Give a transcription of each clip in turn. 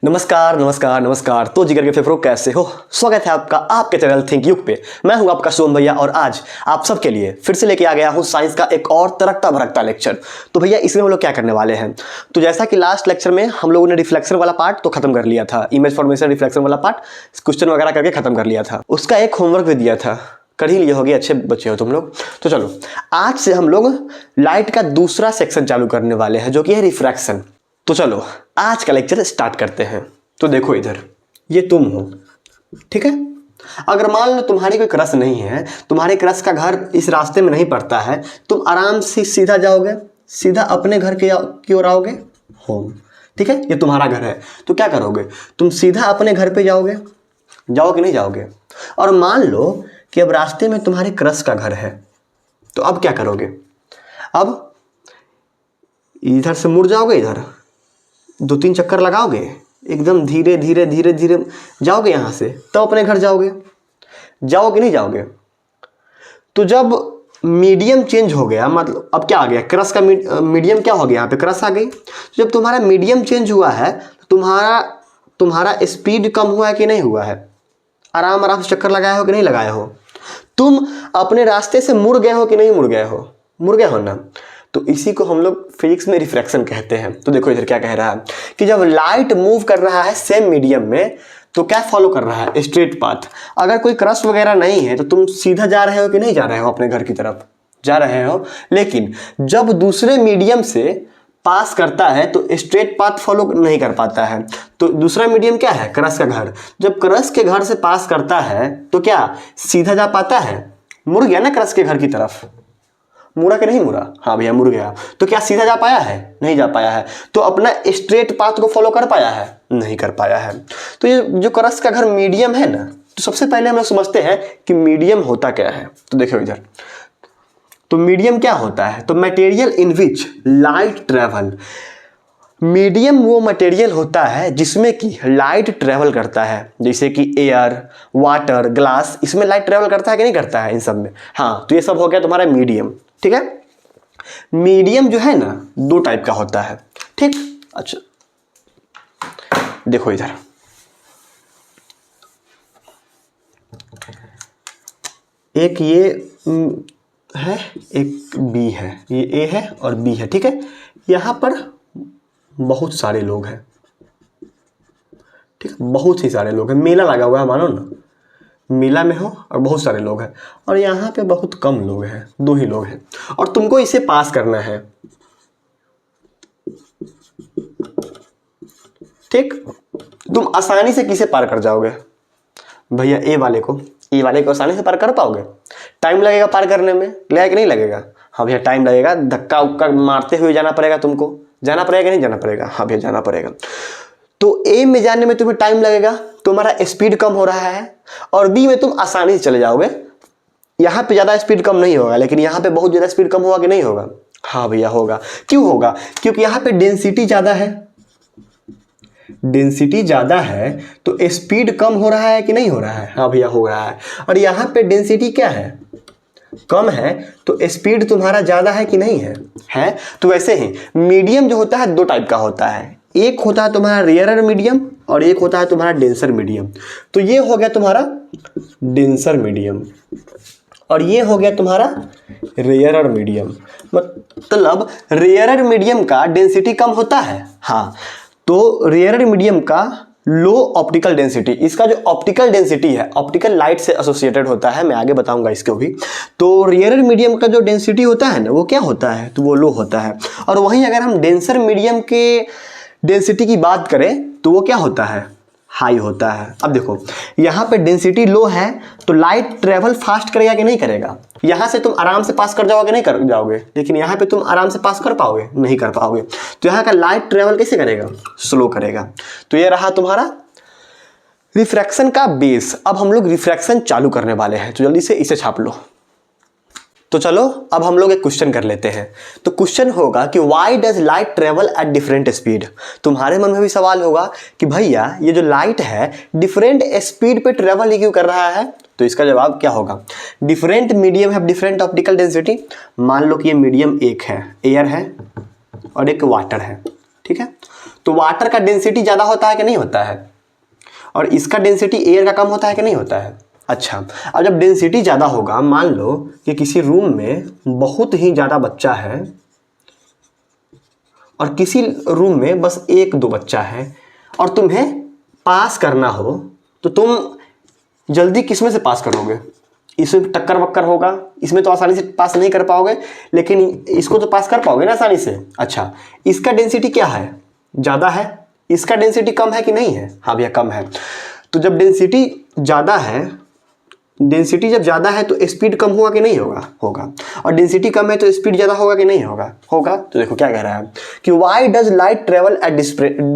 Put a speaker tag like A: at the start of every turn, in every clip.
A: नमस्कार नमस्कार नमस्कार। तो जिगर के फेफड़ों, कैसे हो? स्वागत है आपका आपके चैनल थिंक युग पे। मैं हूं आपका सोम भैया और आज आप सबके लिए फिर से लेके आ गया हूं साइंस का एक और तड़कता भड़कता लेक्चर। तो भैया इसमें हम लोग क्या करने वाले हैं? तो जैसा कि लास्ट लेक्चर में हम लोगों ने रिफ्लेक्शन वाला पार्ट तो खत्म कर लिया था, इमेज फॉर्मेशन रिफ्लेक्शन वाला पार्ट क्वेश्चन वगैरह करके खत्म कर लिया था। उसका एक होमवर्क भी दिया था, कर ही लिए होगे, अच्छे बच्चे हो तुम लोग। तो चलो आज से हम लोग लाइट का दूसरा सेक्शन चालू करने वाले हैं जो कि है रिफ्रैक्शन। तो चलो आज का लेक्चर स्टार्ट करते हैं। तो देखो इधर, ये तुम हो, ठीक है। अगर मान लो तुम्हारी कोई क्रश नहीं है, तुम्हारे क्रश का घर इस रास्ते में नहीं पड़ता है, तुम आराम से सीधा जाओगे, सीधा अपने घर की ओर आओगे, होम, ठीक है। ये तुम्हारा घर है, तो क्या करोगे? तुम सीधा अपने घर पे जाओगे, जाओगे नहीं जाओगे? और मान लो कि अब रास्ते में तुम्हारे क्रश का घर है, तो अब क्या करोगे? अब इधर से मुड़ जाओगे, इधर 2-3 चक्कर लगाओगे, एकदम धीरे धीरे धीरे धीरे जाओगे यहाँ से, तो अपने घर जाओगे, जाओगे नहीं जाओगे? तो जब मीडियम चेंज हो गया, मतलब अब क्या आ गया, क्रश का मीडियम क्या हो गया, यहाँ पे क्रश आ गई। तो जब तुम्हारा मीडियम चेंज हुआ है तो तुम्हारा स्पीड कम हुआ है कि नहीं हुआ है? आराम आराम से चक्कर लगाए हो कि नहीं लगाए हो? तुम अपने रास्ते से मुड़ गए हो कि नहीं मुड़ गए हो? मुड़ गए हो ना। तो इसी को हम लोग फिजिक्स में रिफ्रैक्शन कहते हैं। तो देखो इधर क्या कह रहा है कि जब लाइट मूव कर रहा है सेम मीडियम में, तो क्या फॉलो कर रहा है? Straight path. अगर कोई क्रश वगैरह नहीं है तो तुम सीधा जा रहे हो कि नहीं जा रहे हो? अपने घर की तरफ जा रहे हो। लेकिन जब दूसरे मीडियम से पास करता है तो स्ट्रेट पाथ फॉलो नहीं कर पाता है। तो दूसरा मीडियम क्या है? क्रश का घर। जब क्रश के घर से पास करता है तो क्या सीधा जा पाता है? मुड़ गया ना क्रश के घर की तरफ, मुड़ा कि नहीं मुड़ा? हाँ भैया मुड़ गया। तो क्या सीधा जा पाया है? नहीं जा पाया है। तो अपना स्ट्रेट पाथ को फॉलो कर पाया है? नहीं कर पाया है। तो ये जो क्रश का घर मीडियम है ना, तो सबसे पहले हम लोग समझते हैं कि मीडियम होता क्या है। तो देखो इधर, तो मीडियम क्या होता है? तो material in which light travel. Medium वो मटेरियल होता है जिसमें कि लाइट ट्रेवल करता है, जैसे कि एयर, वाटर, ग्लास, इसमें लाइट ट्रेवल करता है कि नहीं करता है? इन सब में। हाँ, तो ये सब हो गया तुम्हारा मीडियम, ठीक है। मीडियम जो है ना, 2 टाइप का होता है, ठीक। अच्छा देखो इधर, एक ये है, एक बी है, ये ए है और बी है, ठीक है। यहां पर बहुत सारे लोग हैं, ठीक है, बहुत ही सारे लोग हैं। मेला लगा हुआ है, मानो ना मेला में हो और बहुत सारे लोग हैं। और यहाँ पे बहुत कम लोग हैं, 2 ही लोग हैं, और तुमको इसे पास करना है, ठीक। तुम आसानी से किसे पार कर जाओगे भैया? ए वाले को आसानी से पार कर पाओगे? टाइम लगेगा पार करने में, लगेगा कि नहीं लगेगा? हाँ भैया टाइम लगेगा, धक्का उक्का मारते हुए जाना पड़ेगा, तुमको जाना पड़ेगा कि नहीं जाना पड़ेगा? हाँ भैया जाना पड़ेगा। तो ए में जाने में तुम्हें टाइम लगेगा, तुम्हारा स्पीड कम हो रहा है, और बी में तुम आसानी से चले जाओगे। यहाँ पे ज़्यादा स्पीड कम नहीं होगा, लेकिन यहाँ पे बहुत ज़्यादा स्पीड कम होगा कि नहीं होगा? हाँ भैया होगा। क्यों होगा? क्योंकि यहाँ पे डेंसिटी ज़्यादा है, डेंसिटी ज़्यादा है तो स्पीड कम हो रहा है कि नहीं हो रहा है? हाँ भैया हो रहा है। और यहाँ पे डेंसिटी क्या है? कम है, तो स्पीड तुम्हारा ज़्यादा है कि नहीं है? है। तो वैसे ही मीडियम जो होता है 2 टाइप का होता है, एक होता है तुम्हारा रेयरर मीडियम और एक होता है तुम्हारा डेंसर मीडियम। तो ये हो गया तुम्हारा डेंसर मीडियम और ये हो गया तुम्हारा रेयरर मीडियम। मतलब रेयरर मीडियम का डेंसिटी कम होता है, हाँ। तो रेयरर मीडियम का लो ऑप्टिकल डेंसिटी, इसका जो ऑप्टिकल डेंसिटी है ऑप्टिकल लाइट से एसोसिएटेड होता है, मैं आगे बताऊंगा इसको भी। तो रेयरर मीडियम का जो डेंसिटी होता है ना, वो क्या होता है? तो वो लो होता है। और वहीं अगर हम डेंसर मीडियम के डेंसिटी की बात करें तो वो क्या होता है? हाई होता है। अब देखो यहाँ पे डेंसिटी लो है तो लाइट ट्रेवल फास्ट करेगा कि नहीं करेगा? यहाँ से तुम आराम से पास कर जाओगे नहीं कर जाओगे? लेकिन यहाँ पे तुम आराम से पास कर पाओगे? नहीं कर पाओगे। तो यहाँ का लाइट ट्रेवल कैसे करेगा? स्लो करेगा। तो ये रहा तुम्हारा रिफ्रैक्शन का बेस। अब हम लोग रिफ्रैक्शन चालू करने वाले हैं, तो जल्दी से इसे छाप लो। तो चलो अब हम लोग एक क्वेश्चन कर लेते हैं। तो क्वेश्चन होगा कि why does light travel at different speed. तुम्हारे मन में भी सवाल होगा कि भैया ये जो लाइट है डिफरेंट स्पीड पे ट्रेवल ही क्यों कर रहा है? तो इसका जवाब क्या होगा? Different medium have different optical density. मान लो कि ये मीडियम एक है, एयर है और एक वाटर है, ठीक है। तो तो वाटर का डेंसिटी ज़्यादा होता है कि नहीं होता है, और इसका डेंसिटी एयर का कम होता है कि नहीं होता है। अच्छा, अब जब डेंसिटी ज़्यादा होगा, मान लो कि किसी रूम में बहुत ही ज़्यादा बच्चा है और किसी रूम में बस एक दो बच्चा है, और तुम्हें पास करना हो तो तुम जल्दी किस में से पास करोगे? इसमें टक्कर वक्कर होगा, इसमें तो आसानी से पास नहीं कर पाओगे, लेकिन इसको तो पास कर पाओगे ना आसानी से। अच्छा, इसका डेंसिटी क्या है? ज़्यादा है। इसका डेंसिटी कम है कि नहीं है? हाँ भैया कम है। तो जब डेंसिटी ज़्यादा है, डेंसिटी जब ज़्यादा है तो स्पीड कम होगा कि नहीं होगा? होगा। और डेंसिटी कम है तो स्पीड ज़्यादा होगा कि नहीं होगा? होगा। तो देखो क्या कह रहा है कि why does light travel at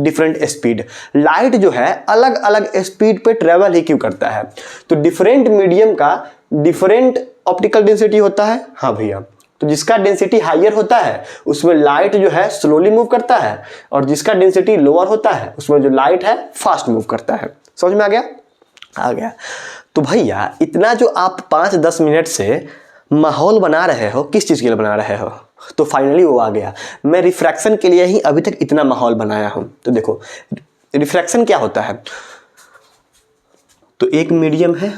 A: different speed. Light जो है अलग अलग स्पीड पे ट्रेवल ही क्यों करता है? तो डिफरेंट मीडियम का डिफरेंट ऑप्टिकल डेंसिटी होता है। हाँ भैया, तो जिसका डेंसिटी हायर होता है उसमें लाइट जो है स्लोली मूव करता है, और जिसका डेंसिटी लोअर होता है उसमें जो लाइट है फास्ट मूव करता है। समझ में आ गया? आ गया। तो भैया इतना जो आप 5-10 मिनट से माहौल बना रहे हो, किस चीज़ के लिए बना रहे हो? तो फाइनली वो आ गया। मैं रिफ्रैक्शन के लिए ही अभी तक इतना माहौल बनाया हूँ। तो देखो रिफ्रैक्शन क्या होता है, तो एक मीडियम है,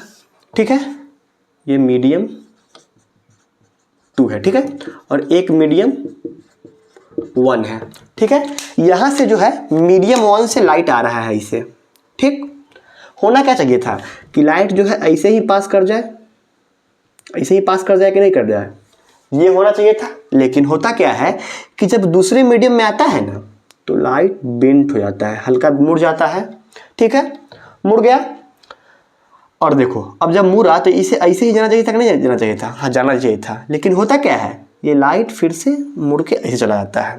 A: ठीक है, ये मीडियम 2 है, ठीक है, और एक मीडियम 1 है, ठीक है। यहाँ से जो है मीडियम 1 से लाइट आ रहा है इसे, ठीक। होना क्या चाहिए था कि लाइट जो है ऐसे ही पास कर जाए, ऐसे ही पास कर जाए कि नहीं कर जाए, ये होना चाहिए था। लेकिन होता क्या है कि जब दूसरे मीडियम में आता है ना तो लाइट बेंट हो जाता है, हल्का मुड़ जाता है, ठीक है, मुड़ गया। और देखो अब जब मुड़ा तो इसे ऐसे ही जाना चाहिए था कि नहीं जाना चाहिए था? हाँ जाना चाहिए था। लेकिन होता क्या है, ये लाइट फिर से मुड़ के ऐसे चला जाता है।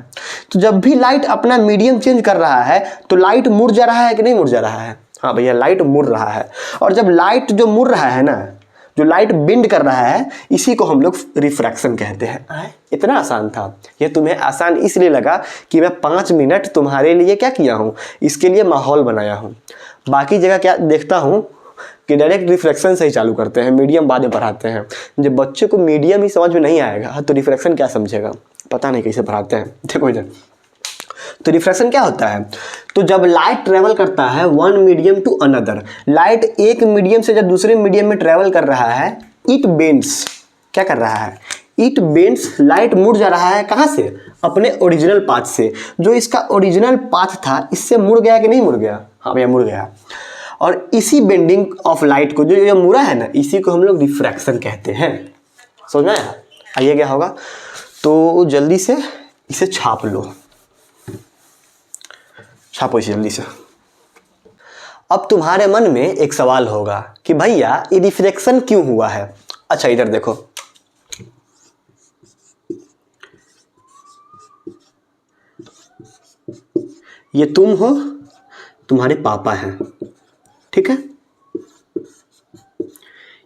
A: तो जब भी लाइट अपना मीडियम चेंज कर रहा है तो लाइट मुड़ जा रहा है कि नहीं मुड़ जा रहा है? हाँ भैया लाइट मुड़ रहा है। और जब लाइट जो मुड़ रहा है ना, जो लाइट बेंड कर रहा है, इसी को हम लोग रिफ्रैक्शन कहते हैं। इतना आसान था ये, तुम्हें आसान इसलिए लगा कि मैं 5 मिनट तुम्हारे लिए क्या किया हूँ, इसके लिए माहौल बनाया हूँ। बाकी जगह क्या देखता हूँ कि डायरेक्ट रिफ्रैक्शन से ही चालू करते हैं, मीडियम बाद में पढ़ाते हैं। जब बच्चे को मीडियम ही समझ में नहीं आएगा तो रिफ्रैक्शन क्या समझेगा, पता नहीं कैसे पढ़ाते हैं। देखो इधर, तो रिफ्रैक्शन क्या होता है, तो जब लाइट ट्रेवल करता है one medium to another, light एक मीडियम से जब दूसरे मीडियम में ट्रेवल कर रहा है, इट बेंड्स, क्या कर रहा है, इट बेंड्स, लाइट मुड़ जा रहा है। कहाँ से? अपने ओरिजिनल पाथ से। जो इसका ओरिजिनल पाथ था इससे मुड़ गया कि नहीं मुड़ गया? हाँ भैया मुड़ गया। और इसी बेंडिंग ऑफ लाइट को, जो मुड़ा है ना, इसी को हम लोग रिफ्रैक्शन कहते हैं। समझ में आया? आइए क्या होगा, तो जल्दी से इसे छाप लो, छापो इसे जल्दी से। अब तुम्हारे मन में एक सवाल होगा कि भैया ये रिफ्रैक्शन क्यों हुआ है। अच्छा इधर देखो, ये तुम हो, तुम्हारे पापा हैं, ठीक है,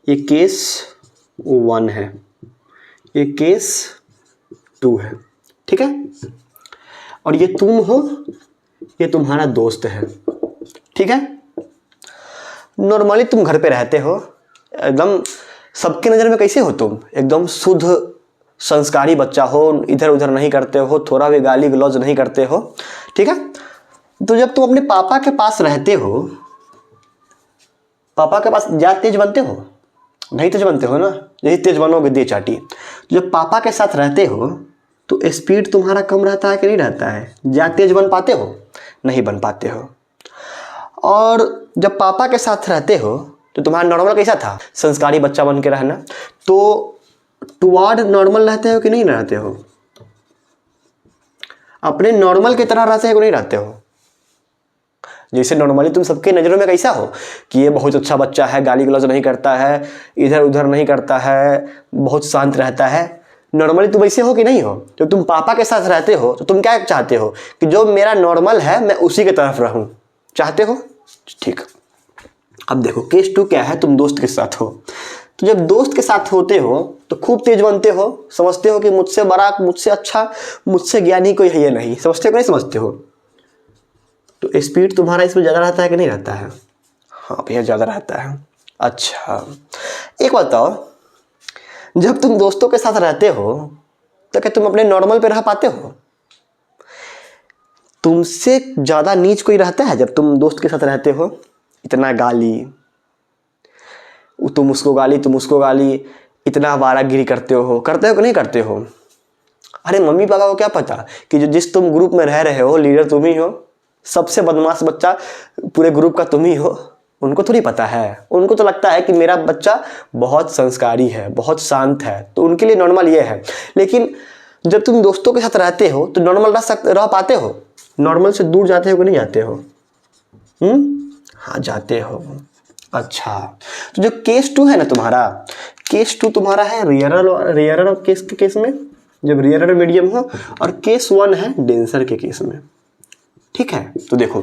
A: ये केस 1 है, ये केस 2 है, ठीक है, और ये तुम हो, ये तुम्हारा दोस्त है, ठीक है। नॉर्मली तुम घर पे रहते हो, एकदम सबके नज़र में कैसे हो तुम, एकदम शुद्ध संस्कारी बच्चा हो, इधर उधर नहीं करते हो, थोड़ा भी गाली गलौज नहीं करते हो, ठीक है। तो जब तुम अपने पापा के पास रहते हो, पापा के पास ज़्यादा तेज बनते हो? नहीं तेज बनते हो ना, यही तेज बनोगे दे चाटी। जब पापा के साथ रहते हो तो स्पीड तुम्हारा कम रहता है कि नहीं रहता है? ज़्यादा तेज बन पाते हो? नहीं बन पाते हो। और जब पापा के साथ रहते हो तो तुम्हारा नॉर्मल कैसा था, संस्कारी बच्चा बन के रहना, तो टुवार्ड नॉर्मल रहते हो कि नहीं रहते हो? अपने नॉर्मल की तरह रहते हो कि नहीं रहते हो? जैसे नॉर्मली तुम सबके नज़रों में कैसा हो कि ये बहुत अच्छा बच्चा है, गाली गलौज नहीं करता है, इधर उधर नहीं करता है, बहुत शांत रहता है। नॉर्मली तुम ऐसे हो कि नहीं हो? जब तुम पापा के साथ रहते हो तो तुम क्या चाहते हो कि जो मेरा नॉर्मल है मैं उसी की तरफ रहूं, चाहते हो? ठीक। अब देखो केस 2 क्या है, तुम दोस्त के साथ हो। तो जब दोस्त के साथ होते हो तो खूब तेज बनते हो, समझते हो कि मुझसे बड़ा, मुझसे अच्छा, मुझसे ज्ञानी कोई है ये नहीं, समझते हो कि नहीं समझते हो? तो स्पीड तुम्हारा इसमें ज़्यादा रहता है कि नहीं रहता है? हाँ भैया ज़्यादा रहता है। अच्छा एक बात बताओ, जब तुम दोस्तों के साथ रहते हो तो क्या तुम अपने नॉर्मल पे रह पाते हो? तुमसे ज़्यादा नीच कोई रहता है जब तुम दोस्त के साथ रहते हो? इतना गाली, तुम उसको गाली, इतना आवारागिरी करते हो कि नहीं करते हो? अरे मम्मी पापा को क्या पता कि जिस तुम ग्रुप में रह रहे हो लीडर तुम ही हो, सबसे बदमाश बच्चा पूरे ग्रुप का तुम ही हो। उनको थोड़ी पता है, उनको तो लगता है कि मेरा बच्चा बहुत संस्कारी है, बहुत शांत है, तो उनके लिए नॉर्मल ये है। लेकिन जब तुम दोस्तों के साथ रहते हो तो नॉर्मल रह पाते हो? नॉर्मल से दूर जाते हो कि नहीं जाते हो? हाँ जाते हो। अच्छा, तो जो केस 2 है ना तुम्हारा, केस 2 तुम्हारा है रेयरर केस के केस में, जब रेयरर मीडियम हो, और केस 1 है डेंसर के केस में। ठीक है, तो देखो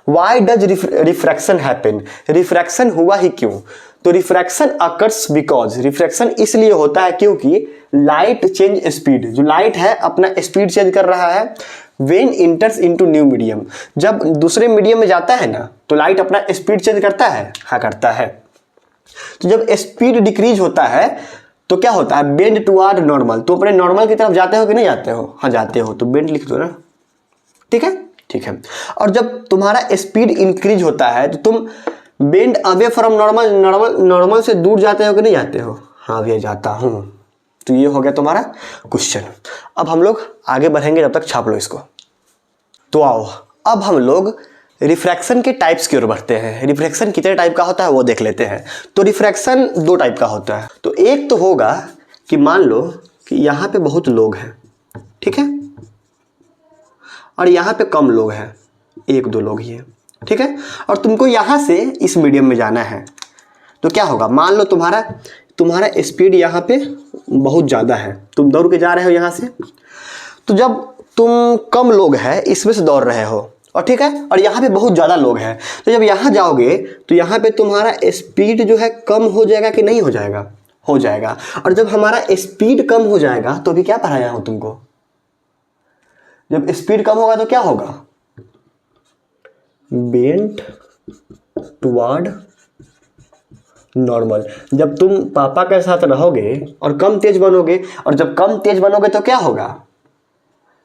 A: why does refraction happen, refraction हुआ ही क्यों? तो रिफ्रैक्शन अकर्स बिकॉज, रिफ्रैक्शन इसलिए होता है क्योंकि लाइट चेंज स्पीड, जो लाइट है अपना स्पीड चेंज कर रहा है वेन इंटर्स इनटू न्यू मीडियम, जब दूसरे मीडियम में जाता है ना तो लाइट अपना स्पीड चेंज करता है। हाँ करता है। तो जब स्पीड डिक्रीज होता है तो क्या होता है? बेंड टुवर्ड नॉर्मल, तो अपने नॉर्मल की तरफ जाते हो कि नहीं जाते हो? हाँ जाते हो, तो बेंड लिख दो ना। ठीक है, ठीक है। और जब तुम्हारा स्पीड इंक्रीज होता है तो तुम बेंड अवे फ्रॉम नॉर्मल से दूर जाते हो कि नहीं जाते हो? हाँ भैया जाता हूं। तो ये हो गया तुम्हारा क्वेश्चन। अब हम लोग आगे बढ़ेंगे, जब तक छाप लो इसको। तो आओ अब हम लोग रिफ्रैक्शन के टाइप्स की ओर बढ़ते हैं। रिफ्रैक्शन कितने टाइप का होता है वो देख लेते हैं। तो रिफ्रैक्शन 2 टाइप का होता है। तो एक तो होगा कि मान लो कि यहाँ पे बहुत लोग हैं, ठीक है, और यहाँ पे कम लोग हैं, 1-2 लोग ही हैं, ठीक है, और तुमको यहाँ से इस मीडियम में जाना है। तो क्या होगा? मान लो तुम्हारा स्पीड यहाँ पे बहुत ज़्यादा है, तुम दौड़ के जा रहे हो यहाँ से, तो जब तुम कम लोग हैं इसमें से दौड़ रहे हो, और ठीक है, और यहाँ पे बहुत ज़्यादा लोग हैं, तो जब यहाँ जाओगे तो यहाँ पे तुम्हारा स्पीड जो है कम हो जाएगा कि नहीं हो जाएगा? हो जाएगा। और जब हमारा स्पीड कम हो जाएगा तो अभी क्या पढ़ाया हूँ तुमको, जब स्पीड कम होगा तो क्या होगा? Bent toward normal. जब तुम पापा के साथ रहोगे और कम तेज बनोगे, और जब कम तेज बनोगे तो क्या होगा?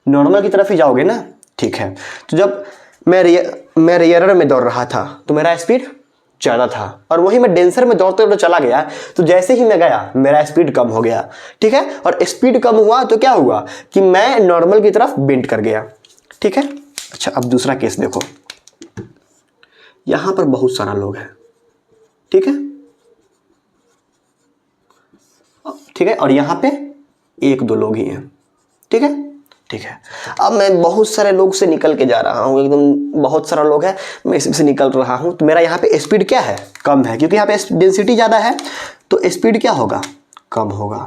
A: नॉर्मल की तरफ ही जाओगे ना। ठीक है, तो जब मैं रेयरर में दौड़ रहा था तो मेरा स्पीड ज़्यादा था, और वहीं मैं डेंसर में दौड़ते हुए चला गया, तो जैसे ही मैं गया मेरा स्पीड कम हो गया। ठीक है, और स्पीड कम हुआ तो क्या हुआ कि मैं नॉर्मल की तरफ बेंट कर गया। ठीक है, अच्छा अब दूसरा केस देखो, यहां पर बहुत सारा लोग हैं, ठीक है, ठीक है, और यहाँ पे 1-2 लोग ही हैं। ठीक है, ठीक है। अब मैं बहुत सारे लोग से निकल के जा रहा हूँ, एकदम बहुत सारा लोग है, मैं इसमें से निकल रहा हूँ, तो मेरा यहाँ पे स्पीड क्या है? कम है, क्योंकि यहाँ पे डेंसिटी ज़्यादा है, तो स्पीड क्या होगा? कम होगा।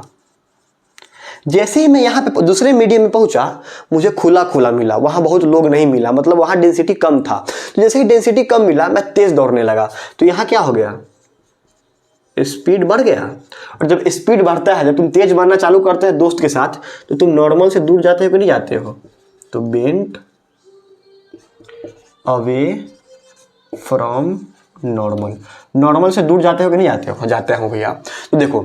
A: जैसे ही मैं यहाँ पे दूसरे मीडियम में पहुँचा, मुझे खुला खुला मिला, वहाँ बहुत लोग नहीं मिला, मतलब वहाँ डेंसिटी कम था। तो जैसे ही डेंसिटी कम मिला मैं तेज़ दौड़ने लगा, तो यहाँ क्या हो गया? स्पीड बढ़ गया। और जब स्पीड बढ़ता है, जब तुम तेज बढ़ना चालू करते हैं दोस्त के साथ, तो तुम नॉर्मल से दूर जाते हो कि नहीं जाते हो? तो bent away from normal, normal से दूर जाते हो कि नहीं जाते हो? जाते हो भैया। तो देखो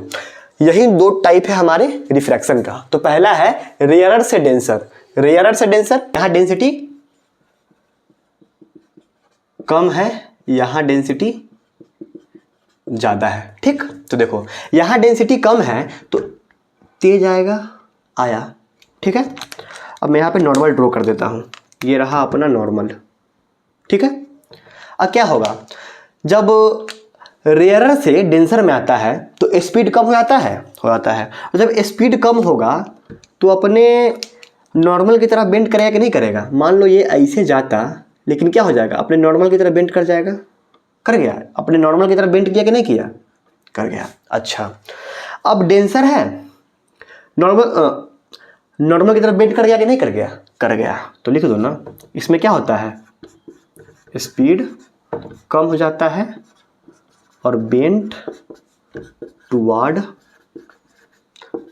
A: यही 2 टाइप है हमारे रिफ्रैक्शन का। तो पहला है रेयरर से डेंसर। रेयरर से डेंसर, यहाँ डेंसिटी कम है, यहाँ डेंसिटी ज़्यादा है। ठीक, तो देखो यहाँ डेंसिटी कम है तो तेज आया। ठीक है, अब मैं यहाँ पे नॉर्मल ड्रॉ कर देता हूँ, ये रहा अपना नॉर्मल। ठीक है, अब क्या होगा? जब रेयरर से डेंसर में आता है तो स्पीड कम हो जाता है, और जब स्पीड कम होगा तो अपने नॉर्मल की तरफ बेंड करेगा कि नहीं करेगा? मान लो ये ऐसे जाता, लेकिन क्या हो जाएगा? अपने नॉर्मल की तरफ बेंड कर जाएगा। कर गया, अपने नॉर्मल की तरफ बेंड किया कि नहीं किया? कर गया। अच्छा, अब डेंसर है, नॉर्मल की तरफ बेंड कर गया कि नहीं कर गया? कर गया। तो लिख दो ना, इसमें क्या होता है? स्पीड कम हो जाता है और बेंड टुवर्ड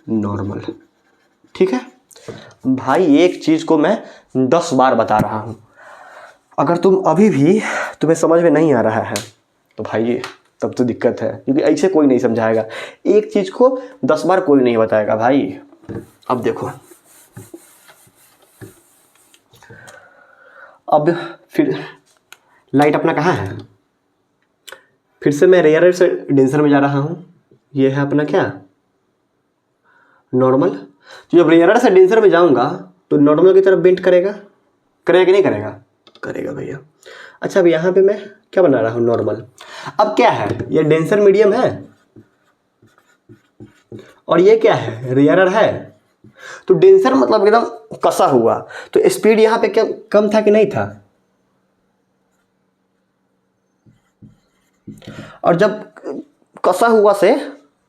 A: नॉर्मल। ठीक है भाई, एक चीज को मैं 10 बार बता रहा हूं, अगर तुम अभी भी तुम्हें समझ में नहीं आ रहा है तो भाई तब तो दिक्कत है, क्योंकि ऐसे कोई नहीं समझाएगा। एक चीज़ को 10 बार कोई नहीं बताएगा भाई। अब देखो अब फिर लाइट अपना कहाँ है, फिर से मैं रेयरर से डेंसर में जा रहा हूँ। ये है अपना क्या, नॉर्मल। तो जब रेयरर से डेंसर में जाऊँगा तो नॉर्मल की तरफ बेंट करेगा, करेगा कि नहीं करेगा, करेगा भैया। अच्छा अब यहाँ पे मैं क्या बना रहा हूँ, नॉर्मल। अब क्या है, ये डेंसर मीडियम है और ये क्या है, रेयरर है। तो डेंसर मतलब एकदम कसा हुआ, तो स्पीड यहाँ पे क्या कम था कि नहीं था, और जब कसा हुआ से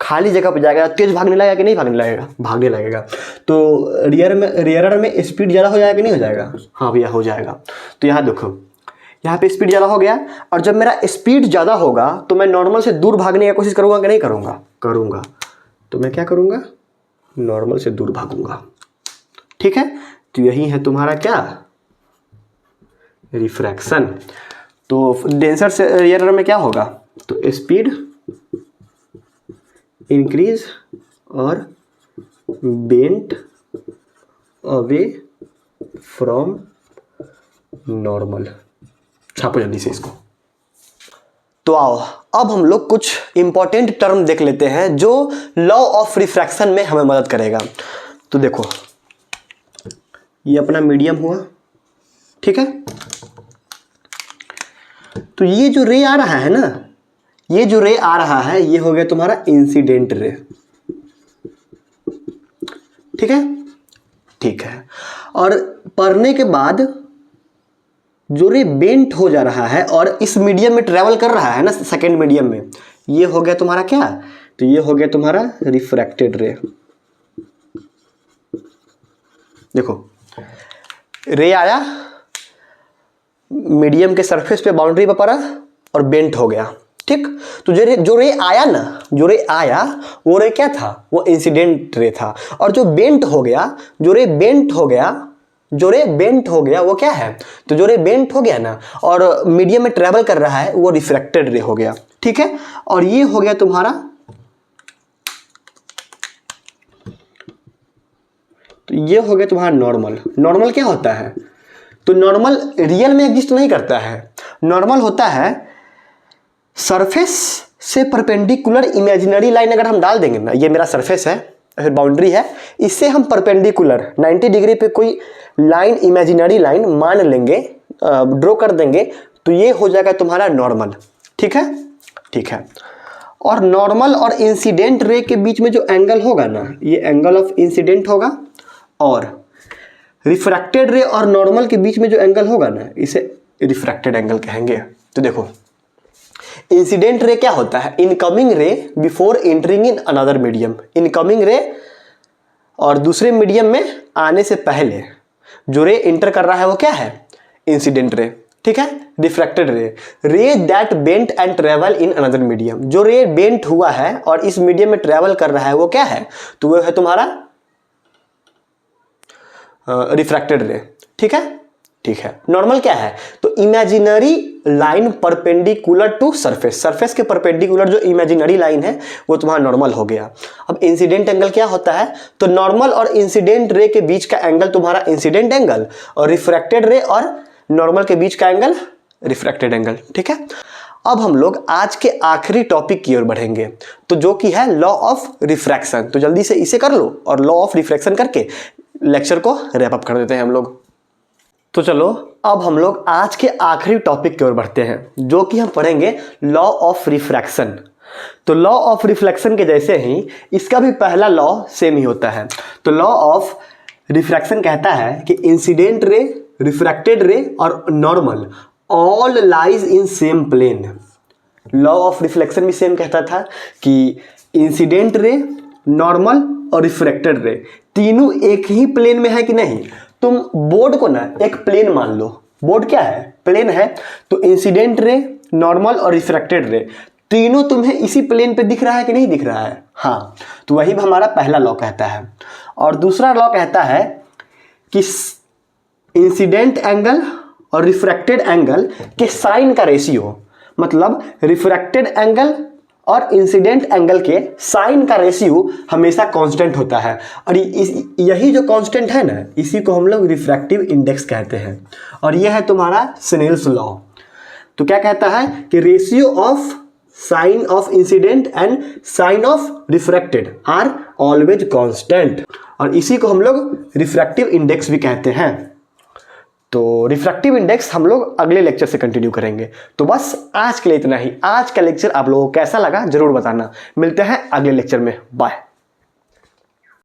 A: खाली जगह पे जाएगा तेज भागने लगेगा कि नहीं भागने लगेगा, भागने लगेगा। तो रेयरर में स्पीड ज़्यादा हो जाएगा कि नहीं हो जाएगा, हाँ भैया हो जाएगा। तो यहाँ देखो, यहाँ पे स्पीड ज़्यादा हो गया, और जब मेरा स्पीड ज़्यादा होगा तो मैं नॉर्मल से दूर भागने की कोशिश करूँगा कि नहीं करूँगा, करूँगा। तो मैं क्या करूँगा, नॉर्मल से दूर भागूंगा। ठीक है, तो यही है तुम्हारा क्या, रिफ्रैक्शन। तो डेंसर से रेयरर में क्या होगा, तो स्पीड इंक्रीज और बेंट अवे फ्रॉम नॉर्मल। छापो जल्दी से इसको। तो आओ अब हम लोग कुछ इंपॉर्टेंट टर्म देख लेते हैं जो लॉ ऑफ रिफ्रैक्शन में हमें मदद करेगा। तो देखो, ये अपना मीडियम हुआ, ठीक है। तो ये जो रे आ रहा है ना, ये जो रे आ रहा है ये हो गया तुम्हारा इंसिडेंट रे, ठीक है, ठीक है। और पढ़ने के बाद जो रे बेंट हो जा रहा है और इस मीडियम में ट्रेवल कर रहा है ना, सेकेंड मीडियम में, ये हो गया तुम्हारा क्या, तो ये हो गया तुम्हारा रिफ्रैक्टेड रे। देखो, रे आया, मीडियम के सरफेस पे बाउंड्री पर पड़ा और बेंट हो गया, ठीक। तो जो रे आया ना, जो रे आया वो रे क्या था, वो इंसिडेंट रे था। और जो बेंट हो गया, जो रे बेंट हो गया, जो रे बेंट हो गया वो क्या है, तो जो रे बेंट हो गया ना और मीडियम में ट्रेवल कर रहा है वो रिफ्रैक्टेड रे हो गया, ठीक है। और ये हो गया तुम्हारा, तो ये हो गया तुम्हारा नॉर्मल। नॉर्मल क्या होता है, तो नॉर्मल रियल में एग्जिस्ट नहीं करता है। नॉर्मल होता है सरफेस से परपेंडिकुलर इमेजिनरी लाइन अगर हम डाल देंगे ना, ये मेरा सरफेस है, फिर बाउंड्री है, इससे हम परपेंडिकुलर 90 डिग्री पे कोई लाइन, इमेजिनरी लाइन मान लेंगे, ड्रॉ कर देंगे, तो ये हो जाएगा तुम्हारा नॉर्मल, ठीक है, ठीक है। और नॉर्मल और इंसिडेंट रे के बीच में जो एंगल होगा ना, ये एंगल ऑफ इंसिडेंट होगा, और रिफ्रैक्टेड रे और नॉर्मल के बीच में जो एंगल होगा ना, इसे रिफ्रैक्टेड एंगल कहेंगे। तो देखो, इंसिडेंट रे क्या होता है, इनकमिंग रे before entering in another medium. Incoming रे और दूसरे मीडियम में आने से पहले जो रे इंटर कर रहा है वो क्या है, इंसिडेंट रे, ठीक है। रिफ्रैक्टेड रे, रे that bent and travel in another medium. जो रे बेंट हुआ है और इस मीडियम में ट्रेवल कर रहा है वो क्या है, तो वो है तुम्हारा रिफ्रैक्टेड रे, ठीक है, ठीक है। नॉर्मल क्या है, तो imaginary line perpendicular to surface, surface के परपेंडिकुलर जो इमेजिनरी लाइन है वो तुम्हारा नॉर्मल हो गया। अब इंसिडेंट एंगल क्या होता है, तो नॉर्मल और इंसिडेंट रे के बीच का एंगल तुम्हारा इंसिडेंट एंगल, और रिफ्रैक्टेड रे और नॉर्मल के बीच का एंगल रिफ्रैक्टेड एंगल, ठीक है। अब हम लोग आज के आखिरी टॉपिक की ओर बढ़ेंगे, तो जो कि है लॉ ऑफ रिफ्रैक्शन। तो जल्दी से इसे कर लो और लॉ ऑफ रिफ्रैक्शन करके लेक्चर को रैप अप कर देते हैं हम लोग। तो चलो अब हम लोग आज के आखिरी टॉपिक की ओर बढ़ते हैं, जो कि हम पढ़ेंगे लॉ ऑफ रिफ्रैक्शन। तो लॉ ऑफ रिफ्लेक्शन के जैसे ही इसका भी पहला लॉ सेम ही होता है। तो लॉ ऑफ रिफ्रैक्शन कहता है कि इंसिडेंट रे, रिफ्रैक्टेड रे और normal all lies in same plane. Law of reflection भी सेम कहता था कि इंसिडेंट रे, नॉर्मल और रिफ्रैक्टेड रे तीनों एक ही प्लेन में है कि नहीं। तुम बोर्ड को ना एक प्लेन मान लो, बोर्ड क्या है, प्लेन है। तो इंसिडेंट रे, नॉर्मल और रिफ्रैक्टेड रे तीनों तुम्हें इसी प्लेन पे दिख रहा है कि नहीं दिख रहा है, हाँ। तो वही हमारा पहला लॉ कहता है। और दूसरा लॉ कहता है कि इंसिडेंट एंगल और रिफ्रैक्टेड एंगल के साइन का रेशियो, मतलब रिफ्रैक्टेड एंगल और इंसिडेंट एंगल के साइन का रेशियो हमेशा कांस्टेंट होता है। और यही जो कांस्टेंट है ना, इसी को हम लोग रिफ्रैक्टिव इंडेक्स कहते हैं। और यह है तुम्हारा स्नेल्स लॉ। तो क्या कहता है कि ratio of sine of incident and sine of refracted are always constant, और इसी को हम लोग रिफ्रैक्टिव इंडेक्स भी कहते हैं। तो रिफ्रैक्टिव इंडेक्स हम लोग अगले लेक्चर से कंटिन्यू करेंगे। तो बस आज के लिए इतना ही। आज का लेक्चर आप लोगों को कैसा लगा जरूर बताना। मिलते हैं अगले लेक्चर में। बाय।